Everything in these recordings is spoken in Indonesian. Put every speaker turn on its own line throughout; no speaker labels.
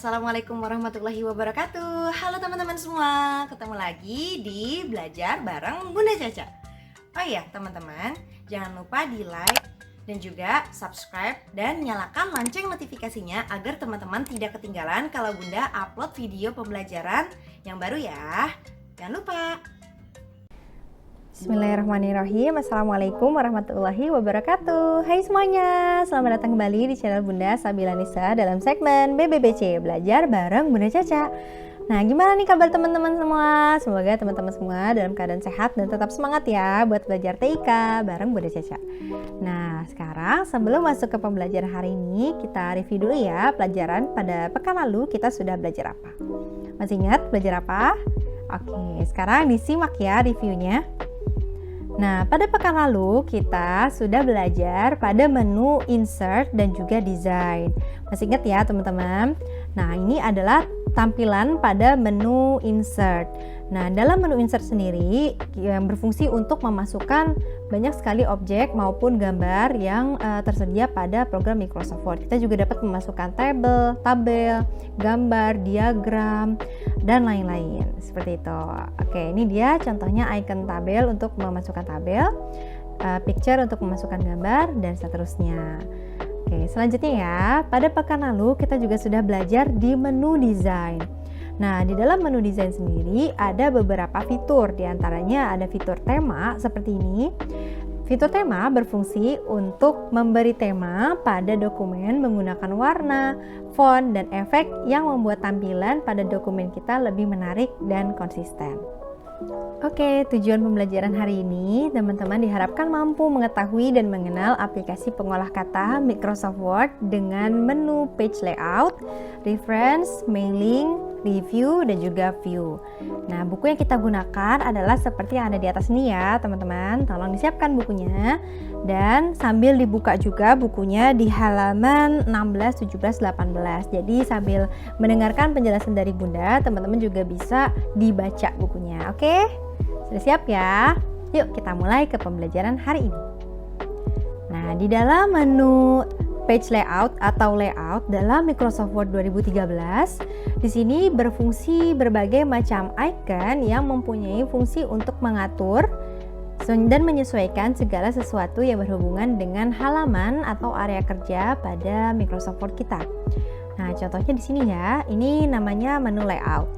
Assalamualaikum warahmatullahi wabarakatuh. Halo teman-teman semua, ketemu lagi di Belajar bareng Bunda Caca. Oh iya teman-teman, jangan lupa di like dan juga subscribe dan nyalakan lonceng notifikasinya agar teman-teman tidak ketinggalan kalau Bunda upload video pembelajaran yang baru ya. Jangan lupa.
Bismillahirrahmanirrahim. Assalamualaikum warahmatullahi wabarakatuh. Hai semuanya, selamat datang kembali di channel Bunda Sabila Nisa dalam segmen BBBC, Belajar bareng Bunda Caca. Nah, gimana nih kabar teman-teman semua? Semoga teman-teman semua dalam keadaan sehat dan tetap semangat ya buat belajar TIK bareng Bunda Caca. Nah, sekarang sebelum masuk ke pembelajaran hari ini, kita review dulu ya pelajaran pada pekan lalu kita sudah belajar apa. Masih ingat belajar apa? Oke, sekarang disimak ya reviewnya. Nah, pada pekan lalu kita sudah belajar pada menu insert dan juga design. Masih ingat ya teman-teman? Nah, ini adalah tampilan pada menu insert. Nah, dalam menu insert sendiri yang berfungsi untuk memasukkan banyak sekali objek maupun gambar yang tersedia pada program Microsoft Word. Kita juga dapat memasukkan tabel, gambar, diagram, dan lain-lain. Seperti itu. Oke, ini dia contohnya icon tabel untuk memasukkan tabel, picture untuk memasukkan gambar, dan seterusnya. Oke, selanjutnya ya, pada pekan lalu kita juga sudah belajar di menu desain. Nah, di dalam menu desain sendiri ada beberapa fitur, diantaranya ada fitur tema seperti ini. Fitur tema berfungsi untuk memberi tema pada dokumen menggunakan warna, font, dan efek yang membuat tampilan pada dokumen kita lebih menarik dan konsisten. Oke, tujuan pembelajaran hari ini, teman-teman diharapkan mampu mengetahui dan mengenal aplikasi pengolah kata Microsoft Word dengan menu page layout, reference, mailing, review, dan juga view. Nah, buku yang kita gunakan adalah seperti yang ada di atas ini ya, teman-teman. Tolong disiapkan bukunya dan sambil dibuka juga bukunya di halaman 16, 17, 18. Jadi sambil mendengarkan penjelasan dari Bunda, teman-teman juga bisa dibaca bukunya. Oke? Sudah siap ya? Yuk kita mulai ke pembelajaran hari ini. Nah, di dalam menu page layout atau layout dalam Microsoft Word 2013, di sini berfungsi berbagai macam icon yang mempunyai fungsi untuk mengatur dan menyesuaikan segala sesuatu yang berhubungan dengan halaman atau area kerja pada Microsoft Word kita. Nah, contohnya di sini ya, ini namanya menu layout.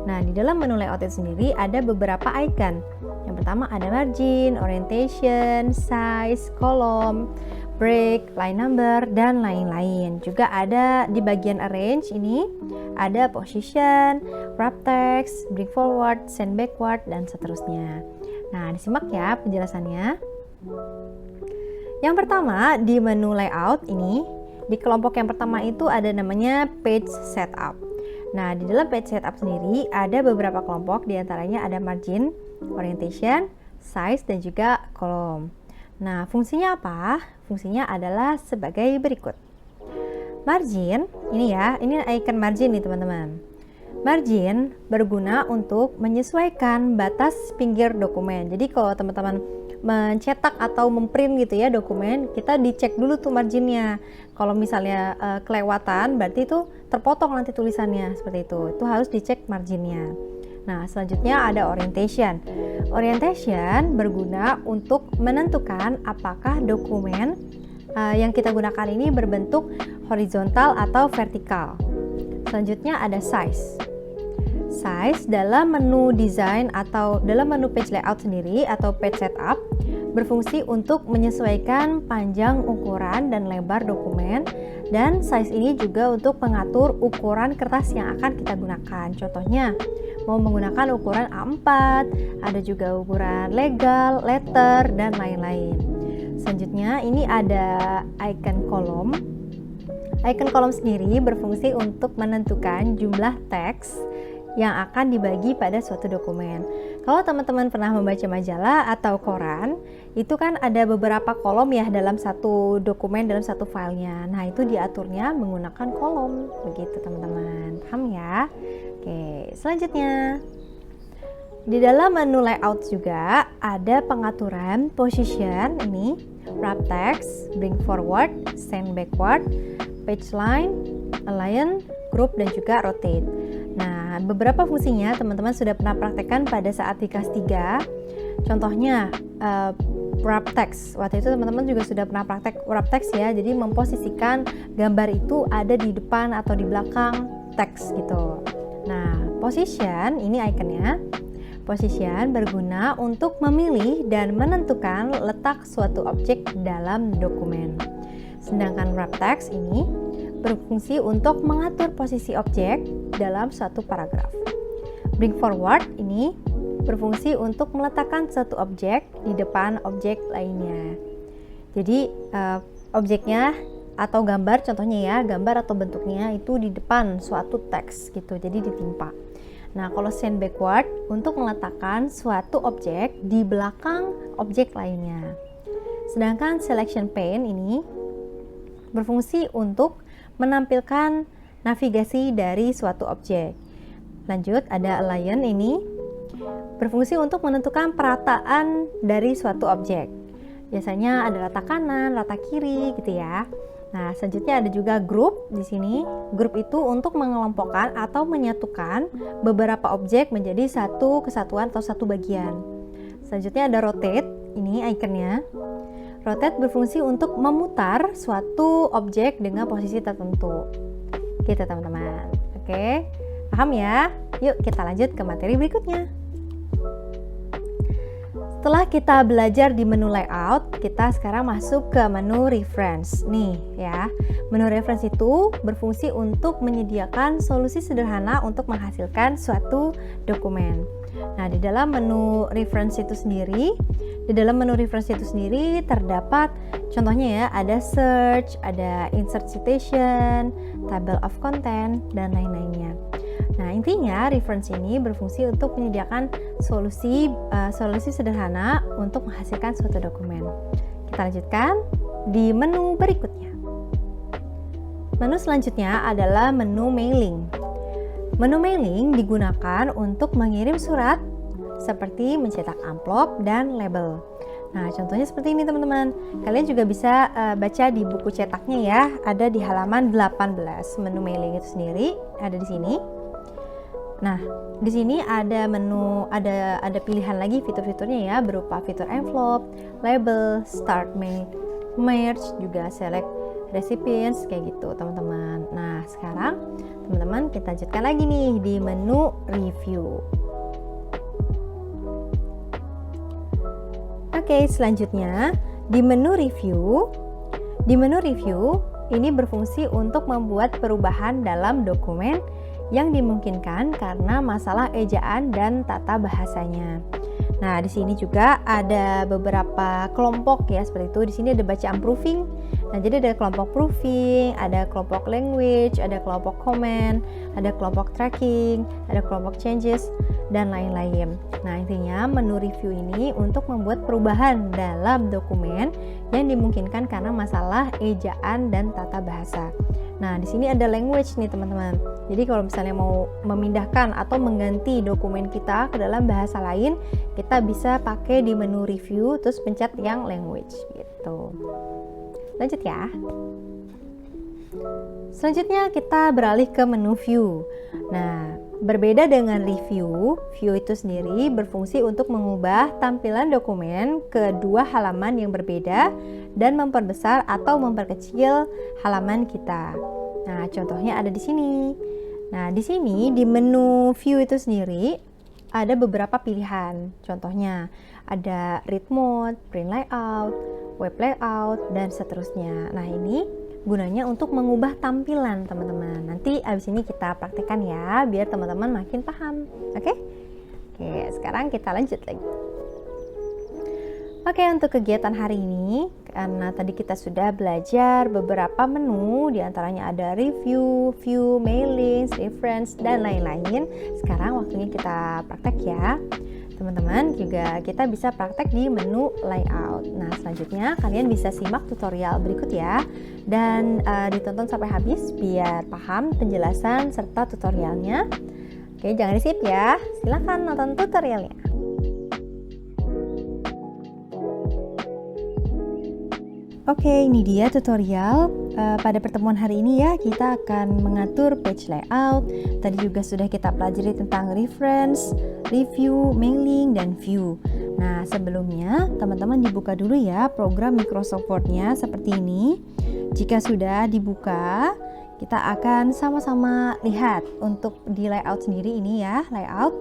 Nah, di dalam menu layout itu sendiri ada beberapa icon. Yang pertama ada margin, orientation, size, kolom, break, line number, dan lain-lain. Juga ada di bagian arrange ini ada position, wrap text, bring forward, send backward, dan seterusnya. Nah, disimak ya penjelasannya. Yang pertama di menu layout ini, di kelompok yang pertama itu ada namanya page setup. Nah, di dalam page setup sendiri ada beberapa kelompok, diantaranya ada margin, orientation, size, dan juga kolom. Nah, fungsinya apa? Fungsinya adalah sebagai berikut. Margin, ini ya, ini icon margin nih teman-teman. Margin berguna untuk menyesuaikan batas pinggir dokumen. Jadi kalau teman-teman mencetak atau memprint gitu ya dokumen, kita dicek dulu tuh marginnya. Kalau misalnya kelewatan, berarti itu terpotong nanti tulisannya, seperti itu. Itu harus dicek marginnya. Nah, selanjutnya ada orientation. Orientation berguna untuk menentukan apakah dokumen yang kita gunakan ini berbentuk horizontal atau vertikal. Selanjutnya ada size. Size dalam menu design atau dalam menu page layout sendiri atau page setup berfungsi untuk menyesuaikan panjang, ukuran, dan lebar dokumen, dan size ini juga untuk mengatur ukuran kertas yang akan kita gunakan. Contohnya mau menggunakan ukuran A4, ada juga ukuran legal, letter, dan lain-lain. Selanjutnya ini ada icon kolom. Icon kolom sendiri berfungsi untuk menentukan jumlah teks yang akan dibagi pada suatu dokumen. Kalau teman-teman pernah membaca majalah atau koran, itu kan ada beberapa kolom ya dalam satu dokumen, dalam satu filenya. Nah, itu diaturnya menggunakan kolom, begitu teman-teman. Paham ya? Oke, selanjutnya di dalam menu layout juga ada pengaturan position, ini wrap text, bring forward, send backward, page line, align, group, dan juga rotate. Nah, beberapa fungsinya teman-teman sudah pernah praktekkan pada saat di kelas 3. Contohnya wrap text. Waktu itu teman-teman juga sudah pernah praktek wrap text ya. Jadi memposisikan gambar itu ada di depan atau di belakang teks gitu. Nah, position ini ikonnya. Position berguna untuk memilih dan menentukan letak suatu objek dalam dokumen. Sedangkan wrap text ini berfungsi untuk mengatur posisi objek dalam suatu paragraf. Bring forward ini berfungsi untuk meletakkan suatu objek di depan objek lainnya. Jadi objeknya atau gambar, contohnya ya, gambar atau bentuknya itu di depan suatu teks gitu, jadi ditimpa. Nah, kalau send backward untuk meletakkan suatu objek di belakang objek lainnya. Sedangkan selection pane ini berfungsi untuk menampilkan navigasi dari suatu objek. Lanjut, ada align ini berfungsi untuk menentukan perataan dari suatu objek. Biasanya ada letak kanan, letak kiri gitu ya. Nah, selanjutnya ada juga group di sini. Group itu untuk mengelompokkan atau menyatukan beberapa objek menjadi satu kesatuan atau satu bagian. Selanjutnya ada rotate, ini ikonnya. Rotate berfungsi untuk memutar suatu objek dengan posisi tertentu. Gitu teman-teman. Oke, paham ya? Yuk kita lanjut ke materi berikutnya. Setelah kita belajar di menu layout, kita sekarang masuk ke menu reference. Nih ya, menu reference itu berfungsi untuk menyediakan solusi sederhana untuk menghasilkan suatu dokumen. Nah, di dalam menu reference itu sendiri, terdapat contohnya ya, ada search, ada insert citation, table of content, dan lain-lainnya. Nah, intinya reference ini berfungsi untuk menyediakan solusi sederhana untuk menghasilkan suatu dokumen. Kita lanjutkan di menu berikutnya. Menu selanjutnya adalah menu mailing. Menu mailing digunakan untuk mengirim surat seperti mencetak amplop dan label. Nah, contohnya seperti ini teman-teman. Kalian juga bisa baca di buku cetaknya ya, ada di halaman 18. Menu mailing itu sendiri ada di sini. Nah, di sini ada menu, ada pilihan lagi fitur-fiturnya ya, berupa fitur envelope, label, start mail, merge, juga select recipients kayak gitu teman-teman. Nah, sekarang teman-teman kita lanjutkan lagi nih di menu review. Oke, selanjutnya di menu review. Di menu review ini berfungsi untuk membuat perubahan dalam dokumen yang dimungkinkan karena masalah ejaan dan tata bahasanya. Nah, di sini juga ada beberapa kelompok ya, seperti itu. Di sini ada bacaan proofing. Nah, jadi ada kelompok proofing, ada kelompok language, ada kelompok comment, ada kelompok tracking, ada kelompok changes, dan lain-lain. Nah, intinya menu review ini untuk membuat perubahan dalam dokumen yang dimungkinkan karena masalah ejaan dan tata bahasa. Nah, di sini ada language nih teman-teman. Jadi kalau misalnya mau memindahkan atau mengganti dokumen kita ke dalam bahasa lain, kita bisa pakai di menu review terus pencet yang language gitu. Lanjut ya. Selanjutnya kita beralih ke menu view. Nah, berbeda dengan review, view itu sendiri berfungsi untuk mengubah tampilan dokumen ke dua halaman yang berbeda dan memperbesar atau memperkecil halaman kita. Nah, contohnya ada di sini. Nah, di sini di menu view itu sendiri ada beberapa pilihan. Contohnya ada read mode, print layout, web layout, dan seterusnya. Nah, ini gunanya untuk mengubah tampilan teman-teman. Nanti abis ini kita praktekkan ya, biar teman-teman makin paham. Oke, sekarang kita lanjut lagi. Oke, untuk kegiatan hari ini, karena tadi kita sudah belajar beberapa menu, diantaranya ada review, view, mailings, reference, dan lain-lain. Sekarang waktunya kita praktek ya. Teman-teman juga kita bisa praktek di menu layout. Nah, selanjutnya kalian bisa simak tutorial berikut ya, dan ditonton sampai habis biar paham penjelasan serta tutorialnya. Oke, jangan di-skip ya. Silahkan nonton tutorialnya. Oke, ini dia tutorial pada pertemuan hari ini ya, kita akan mengatur page layout. Tadi juga sudah kita pelajari tentang reference, review, mailing, dan view. Nah, sebelumnya teman-teman dibuka dulu ya program Microsoft Word-nya seperti ini. Jika sudah dibuka, kita akan sama-sama lihat untuk di layout sendiri ini ya, layout.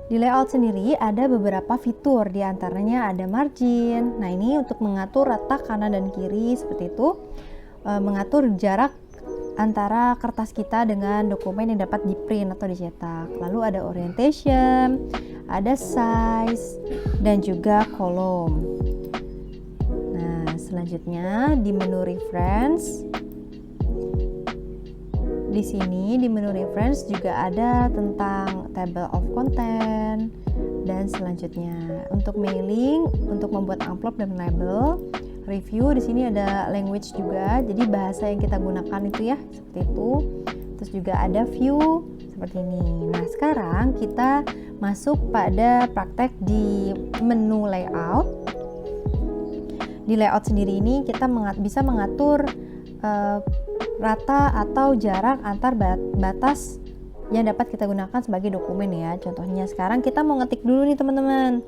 Di layout sendiri ada beberapa fitur, diantaranya ada margin. Nah, ini untuk mengatur rata kanan dan kiri seperti itu, mengatur jarak antara kertas kita dengan dokumen yang dapat di print atau dicetak. Lalu ada orientation, ada size, dan juga kolom. Nah, selanjutnya di menu reference. Di sini di menu reference juga ada tentang table of content dan selanjutnya untuk mailing, untuk membuat amplop dan label. Review di sini ada language juga, jadi bahasa yang kita gunakan itu ya seperti itu. Terus juga ada view seperti ini. Nah, sekarang kita masuk pada praktek di menu layout. Di layout sendiri ini kita bisa mengatur rata atau jarak antar batas yang dapat kita gunakan sebagai dokumen ya. Contohnya sekarang kita mau ngetik dulu nih teman-teman.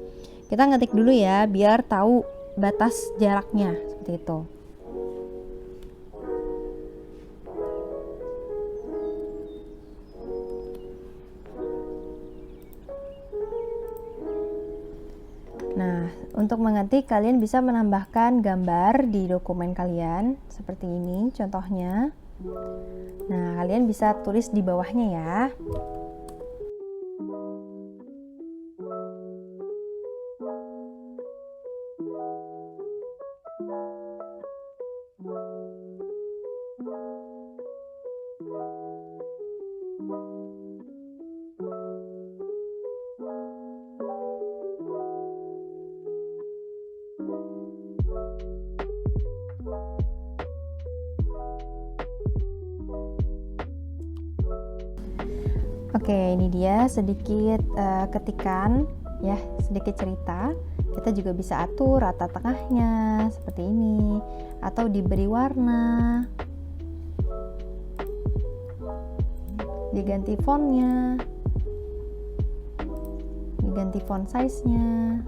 Kita ngetik dulu ya biar tahu batas jaraknya seperti itu. Nah, untuk mengetik kalian bisa menambahkan gambar di dokumen kalian seperti ini contohnya. Nah, kalian bisa tulis di bawahnya ya. Oke, ini dia sedikit ketikan ya, sedikit cerita. Kita juga bisa atur rata tengahnya seperti ini atau diberi warna, diganti fontnya, diganti font size-nya.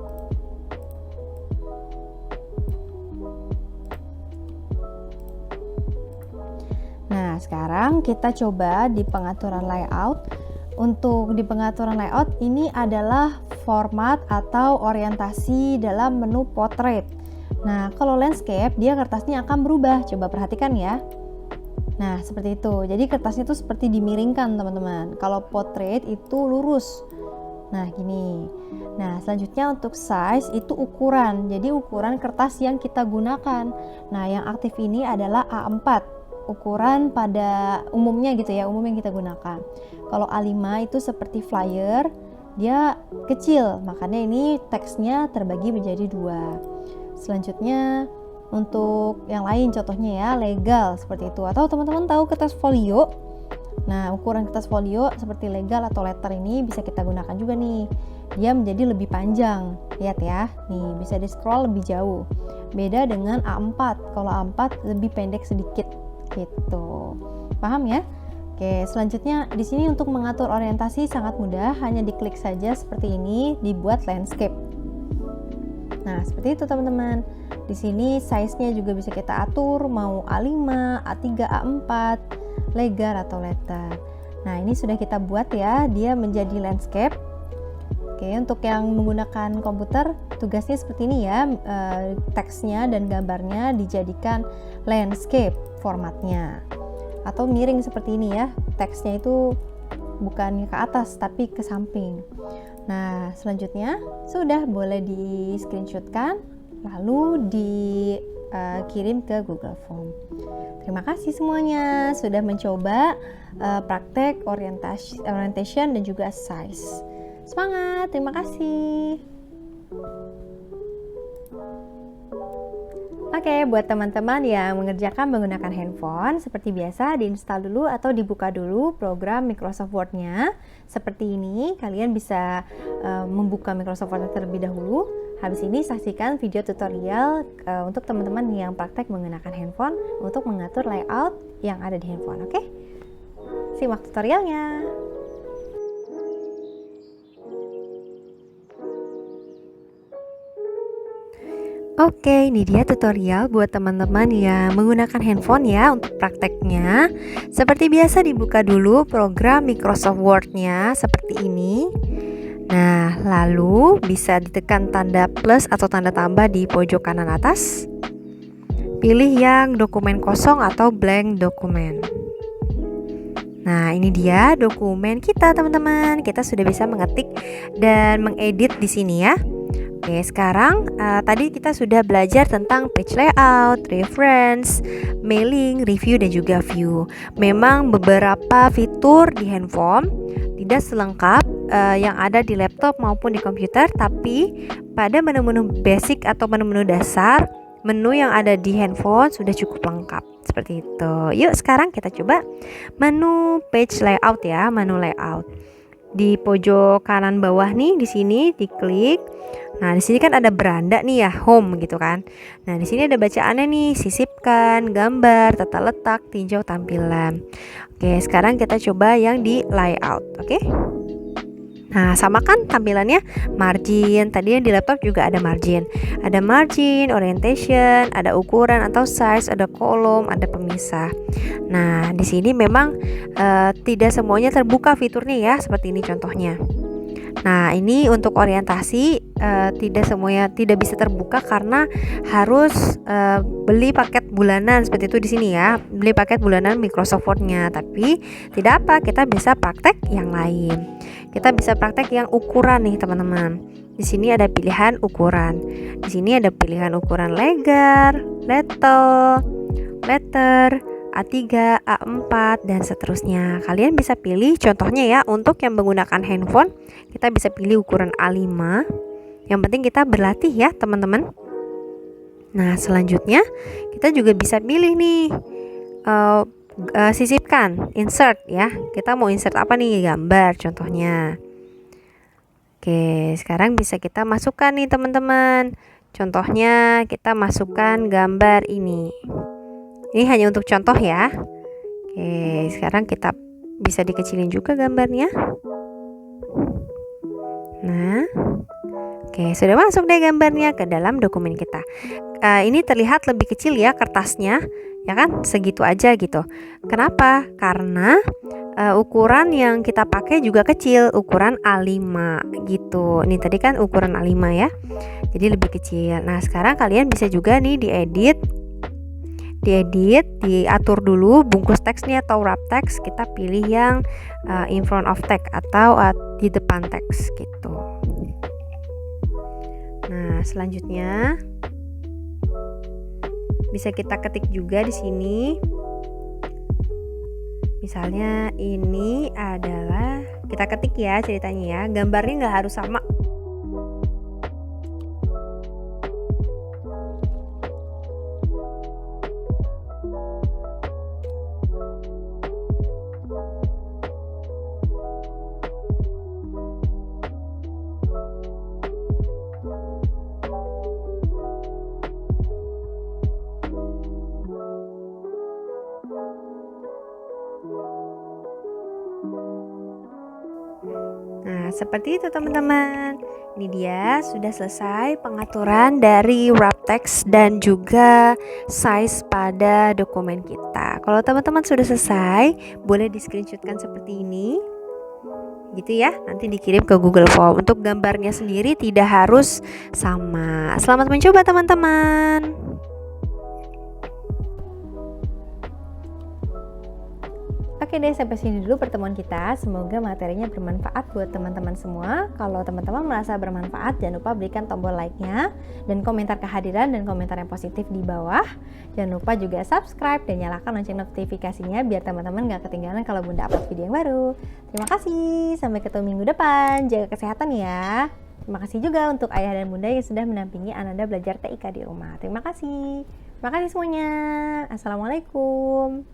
Nah, sekarang kita coba di pengaturan layout. Untuk di pengaturan layout ini adalah format atau orientasi dalam menu portrait. Nah, kalau landscape dia kertasnya akan berubah. Coba perhatikan ya. Nah, seperti itu. Jadi kertasnya itu seperti dimiringkan, teman-teman. Kalau portrait itu lurus. Nah, gini. Nah, selanjutnya untuk size itu ukuran. Jadi ukuran kertas yang kita gunakan. Nah, yang aktif ini adalah A4. Ukuran pada umumnya gitu ya, umum yang kita gunakan. Kalau A5 itu seperti flyer, dia kecil, makanya ini teksnya terbagi menjadi 2. Selanjutnya untuk yang lain contohnya ya, legal seperti itu. Atau teman-teman tahu kertas folio. Nah, ukuran kertas folio seperti legal atau letter ini bisa kita gunakan juga nih. Dia menjadi lebih panjang. Lihat ya, nih bisa di scroll lebih jauh. Beda dengan A4. Kalau A4 lebih pendek sedikit. Gitu. Paham ya? Oke, selanjutnya di sini untuk mengatur orientasi sangat mudah, hanya diklik saja seperti ini, dibuat landscape. Nah, seperti itu teman-teman. Di sini size-nya juga bisa kita atur mau A5, A3, A4, legal atau letter. Nah, ini sudah kita buat ya, dia menjadi landscape. Oke, untuk yang menggunakan komputer, tugasnya seperti ini ya, teksnya dan gambarnya dijadikan landscape formatnya. Atau miring seperti ini ya, teksnya itu bukan ke atas tapi ke samping. Nah, selanjutnya sudah boleh di screenshotkan, lalu dikirim ke Google Form. Terima kasih semuanya sudah mencoba praktek orientation dan juga size. Semangat, terima kasih. Oke, buat teman-teman yang mengerjakan menggunakan handphone, seperti biasa diinstal dulu atau dibuka dulu program Microsoft Word-nya. Seperti ini, kalian bisa membuka Microsoft Word terlebih dahulu. Habis ini saksikan video tutorial untuk teman-teman yang praktek menggunakan handphone untuk mengatur layout yang ada di handphone, oke? Simak tutorialnya. Oke, ini dia tutorial buat teman-teman yang menggunakan handphone ya untuk prakteknya. Seperti biasa dibuka dulu program Microsoft Word-nya seperti ini. Nah, lalu bisa ditekan tanda plus atau tanda tambah di pojok kanan atas. Pilih yang dokumen kosong atau blank dokumen. Nah, ini dia dokumen kita teman-teman. Kita sudah bisa mengetik dan mengedit di sini ya. Oke, sekarang tadi kita sudah belajar tentang page layout, reference, mailing, review, dan juga view. Memang beberapa fitur di handphone tidak selengkap yang ada di laptop maupun di komputer, tapi pada menu-menu basic atau menu-menu dasar, menu yang ada di handphone sudah cukup lengkap. Seperti itu. Yuk sekarang kita coba menu page layout ya, menu layout. Di pojok kanan bawah nih, di sini diklik. Nah, di sini kan ada beranda nih ya, home gitu kan. Nah, di sini ada bacaannya nih, sisipkan, gambar, tata letak, tinjau tampilan. Oke, sekarang kita coba yang di layout, oke? Nah, sama kan tampilannya, margin. Tadi yang di laptop juga ada margin. Ada margin, orientation, ada ukuran atau size, ada kolom, ada pemisah. Nah, di sini memang tidak semuanya terbuka fiturnya ya, seperti ini contohnya. Nah, ini untuk orientasi tidak semuanya tidak bisa terbuka karena harus beli paket bulanan seperti itu di sini ya. Beli paket bulanan Microsoft Word-nya. Tapi tidak apa, kita bisa praktek yang lain. Kita bisa praktek yang ukuran nih, teman-teman. Di sini ada pilihan ukuran. Di sini ada pilihan ukuran letter, A3, A4, dan seterusnya. Kalian bisa pilih contohnya ya, untuk yang menggunakan handphone, kita bisa pilih ukuran A5. Yang penting kita berlatih ya, teman-teman. Nah, selanjutnya kita juga bisa pilih nih, sisipkan, insert ya. Kita mau insert apa nih, gambar contohnya. Oke, sekarang bisa kita masukkan nih, teman-teman. Contohnya kita masukkan gambar ini. Ini hanya untuk contoh ya. Oke, sekarang kita bisa dikecilin juga gambarnya. Nah, oke, sudah masuk deh gambarnya ke dalam dokumen kita. Ini terlihat lebih kecil ya kertasnya, ya kan? Segitu aja gitu. Kenapa? Karena ukuran yang kita pakai juga kecil, ukuran A5 gitu. Ini tadi kan ukuran A5 ya. Jadi lebih kecil. Nah, sekarang kalian bisa juga nih diedit, diatur dulu bungkus teksnya atau wrap text. Kita pilih yang in front of text atau di depan teks gitu. Nah, selanjutnya bisa kita ketik juga di sini. Misalnya ini adalah, kita ketik ya ceritanya ya. Gambarnya nggak harus sama. Nah, seperti itu teman-teman. Ini dia sudah selesai pengaturan dari wrap text dan juga size pada dokumen kita. Kalau teman-teman sudah selesai, boleh di screenshotkan seperti ini. Gitu ya, nanti dikirim ke Google Form. Untuk gambarnya sendiri tidak harus sama. Selamat mencoba teman-teman. Oke deh, sampai sini dulu pertemuan kita. Semoga materinya bermanfaat buat teman-teman semua. Kalau teman-teman merasa bermanfaat, jangan lupa berikan tombol like-nya dan komentar kehadiran dan komentar yang positif di bawah. Jangan lupa juga subscribe dan nyalakan lonceng notifikasinya biar teman-teman gak ketinggalan kalau Bunda upload video yang baru. Terima kasih, sampai ketemu minggu depan. Jaga kesehatan ya. Terima kasih juga untuk ayah dan bunda yang sudah mendampingi Ananda belajar TIK di rumah. Terima kasih. Terima kasih semuanya. Assalamualaikum.